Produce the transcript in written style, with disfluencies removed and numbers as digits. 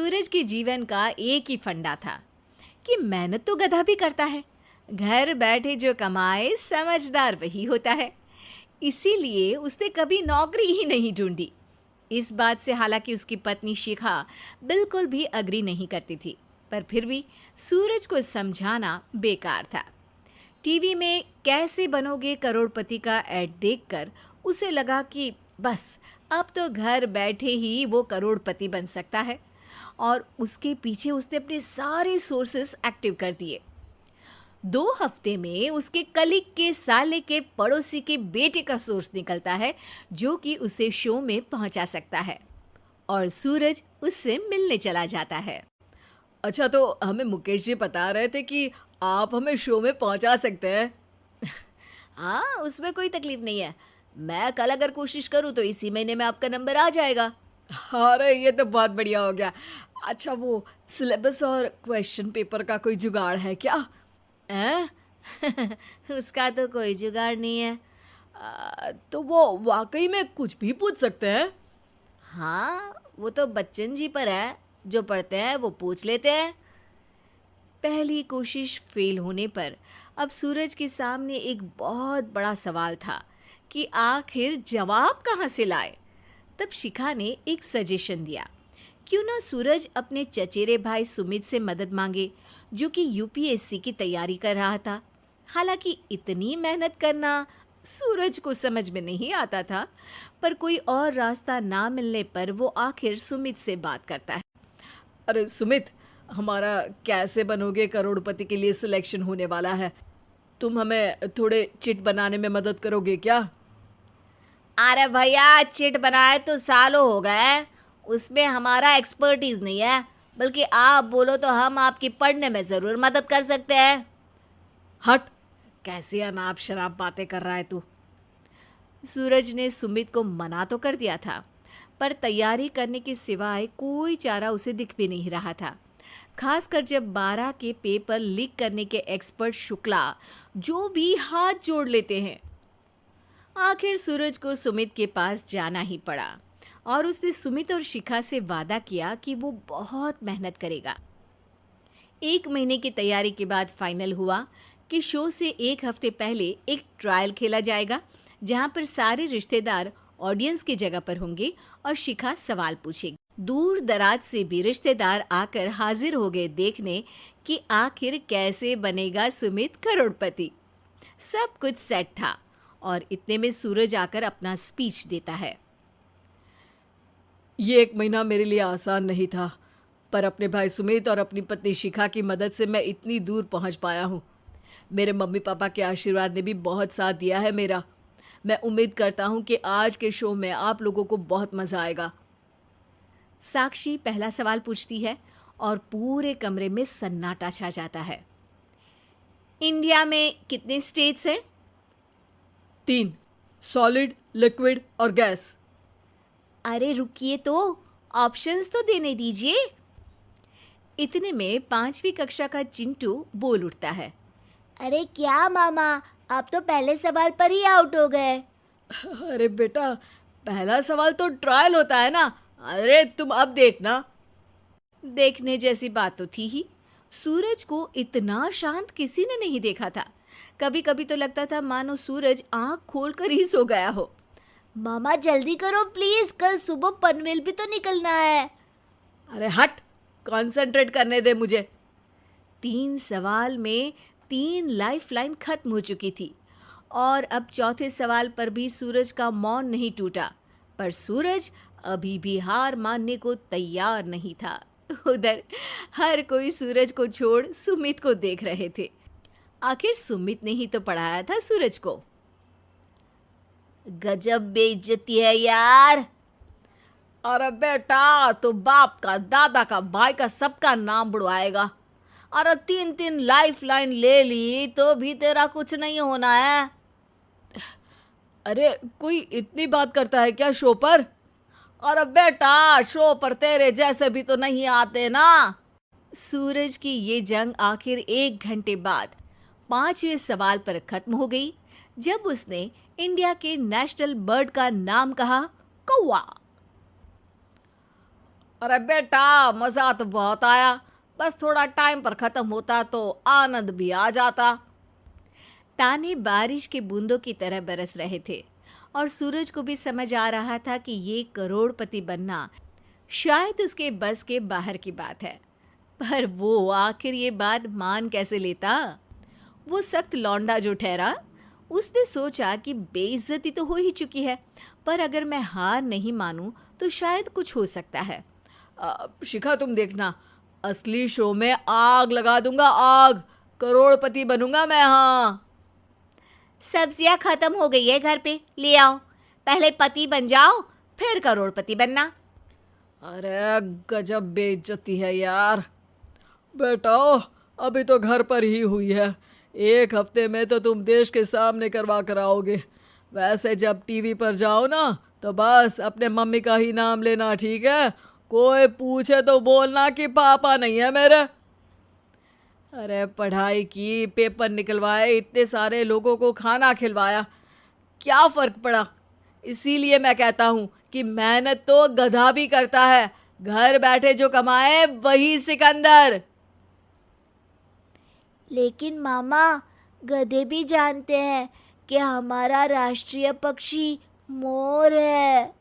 सूरज के जीवन का एक ही फंडा था कि मेहनत तो गधा भी करता है, घर बैठे जो कमाए समझदार वही होता है। इसीलिए उसने कभी नौकरी ही नहीं ढूंढी। इस बात से हालांकि उसकी पत्नी शिखा बिल्कुल भी अग्री नहीं करती थी, पर फिर भी सूरज को समझाना बेकार था। टीवी में कैसे बनोगे करोड़पति का ऐड देखकर उसे लगा कि बस अब तो घर बैठे ही वो करोड़पति बन सकता है, और उसके पीछे उसने अपने सारे सोर्सेस एक्टिव कर दिए। 2 हफ्ते में उसके कलीग के साले के पड़ोसी के बेटे का सोर्स निकलता है जो कि उसे शो में पहुंचा सकता है, और सूरज उससे मिलने चला जाता है। अच्छा, तो हमें मुकेश जी बता रहे थे कि आप हमें शो में पहुंचा सकते हैं। हाँ, उसमें कोई तकलीफ नहीं है। मैं कल अगर कोशिश करूँ तो इसी महीने में आपका नंबर आ जाएगा। अरे ये तो बहुत बढ़िया हो गया। अच्छा, वो सिलेबस और क्वेश्चन पेपर का कोई जुगाड़ है क्या? हैं? उसका तो कोई जुगाड़ नहीं है। तो वो वाकई में कुछ भी पूछ सकते हैं? हाँ, वो तो बच्चन जी पर है, जो पढ़ते हैं वो पूछ लेते हैं। पहली कोशिश फेल होने पर अब सूरज के सामने एक बहुत बड़ा सवाल था कि आखिर जवाब कहाँ से लाए। तब शिखा ने एक सजेशन दिया, क्यों ना सूरज अपने चचेरे भाई सुमित से मदद मांगे, जो कि यूपीएससी की तैयारी कर रहा था। हालांकि इतनी मेहनत करना सूरज को समझ में नहीं आता था, पर कोई और रास्ता ना मिलने पर वो आखिर सुमित से बात करता है। अरे सुमित, हमारा कैसे बनोगे करोड़पति के लिए सिलेक्शन होने वाला है। तुम हमें थोड़े चिट बनाने में मदद करोगे क्या? अरे भैया, चिट बनाए तो सालों हो गए, उसमें हमारा एक्सपर्टीज नहीं है। बल्कि आप बोलो तो हम आपकी पढ़ने में ज़रूर मदद कर सकते हैं। हट, कैसी अनाप शराब बातें कर रहा है तू। सूरज ने सुमित को मना तो कर दिया था, पर तैयारी करने के सिवाय कोई चारा उसे दिख भी नहीं रहा था। खासकर जब 12 के पेपर लीक करने के एक्सपर्ट शुक्ला जो भी हाथ जोड़ लेते हैं। आखिर सूरज को सुमित के पास जाना ही पड़ा, और उसने सुमित और शिखा से वादा किया कि वो बहुत मेहनत करेगा। 1 महीने की तैयारी के बाद फाइनल हुआ कि शो से 1 हफ्ते पहले एक ट्रायल खेला जाएगा, जहां पर सारे रिश्तेदार ऑडियंस की जगह पर होंगे और शिखा सवाल पूछेगी। दूर दराज से भी रिश्तेदार आकर हाजिर हो गए देखने कि आखिर कैसे बनेगा सुमित करोड़पति। सब कुछ सेट था, और इतने में सूरज आकर अपना स्पीच देता है। ये 1 महीना मेरे लिए आसान नहीं था, पर अपने भाई सुमित और अपनी पत्नी शिखा की मदद से मैं इतनी दूर पहुंच पाया हूँ। मेरे मम्मी पापा के आशीर्वाद ने भी बहुत साथ दिया है मेरा। मैं उम्मीद करता हूँ कि आज के शो में आप लोगों को बहुत मज़ा आएगा। साक्षी पहला सवाल पूछती है और पूरे कमरे में सन्नाटा छा जाता है। इंडिया में कितने स्टेट्स हैं? 3, सॉलिड, लिक्विड और गैस। अरे रुकिए, तो ऑप्शंस तो देने दीजिए। इतने में 5वीं कक्षा का चिंटू बोल उठता है। अरे क्या मामा, आप तो पहले सवाल पर ही आउट हो गए। अरे बेटा, पहला सवाल तो ट्रायल होता है ना। अरे तुम अब देखना। देखने जैसी बात तो थी ही। सूरज को इतना शांत किसी ने नहीं देखा था। कभी कभी तो लगता था मानो सूरज आंख खोलकर ही सो गया हो। मामा जल्दी करो प्लीज, कल सुबह पनवेल भी तो निकलना है। अरे हट, कंसंट्रेट करने दे मुझे। 3 सवाल में 3 लाइफलाइन खत्म हो चुकी थी, और अब चौथे सवाल पर भी सूरज का मौन नहीं टूटा। पर सूरज अभी भी हार मानने को तैयार नहीं था। उधर हर कोई सूरज को छोड़ सुमित को देख रहे थे। आखिर सुमित ने ही तो पढ़ाया था सूरज को। गजब बेइज्जती है यार। अरे बेटा, तो बाप का, दादा का, भाई का, सबका नाम बुड़वाएगा। अरे 3 लाइफ लाइन ले ली तो भी तेरा कुछ नहीं होना है। अरे कोई इतनी बात करता है क्या शो पर? अरे बेटा, शो पर तेरे जैसे भी तो नहीं आते ना। सूरज की ये जंग आखिर 1 घंटे बाद 5वें सवाल पर खत्म हो गई, जब उसने इंडिया के नेशनल बर्ड का नाम कहा, कौवा। अरे बेटा, मजा तो बहुत आया, बस थोड़ा टाइम पर खत्म होता तो आनंद भी आ जाता। ताने बारिश के बूंदों की तरह बरस रहे थे और सूरज को भी समझ आ रहा था कि ये करोड़पति बनना शायद उसके बस के बाहर की बात है। पर वो आखिर ये बात मान कैसे लेता? वो सख्त लौंडा जो ठहरा, उसने सोचा कि बेइज्जती तो हो ही चुकी है, पर अगर मैं हार नहीं मानूं तो शायद कुछ हो सकता है। शिखा, तुम देखना, असली शो में आग लगा दूंगा, आग, करोड़पति बनूंगा मैं। हाँ, सब्जियां खत्म हो गई है घर पे, ले आओ। पहले पति बन जाओ, फिर करोड़पति बनना। अरे गजब बेइज्जती है यार। बेटा, अभी तो घर पर ही हुई है, 1 हफ्ते में तो तुम देश के सामने करवा कर आओगे। वैसे जब टीवी पर जाओ ना, तो बस अपने मम्मी का ही नाम लेना, ठीक है? कोई पूछे तो बोलना कि पापा नहीं है मेरे। अरे पढ़ाई की, पेपर निकलवाए, इतने सारे लोगों को खाना खिलवाया, क्या फ़र्क पड़ा? इसीलिए मैं कहता हूँ कि मेहनत तो गधा भी करता है, घर बैठे जो कमाए वही सिकंदर। लेकिन मामा, गधे भी जानते हैं कि हमारा राष्ट्रीय पक्षी मोर है।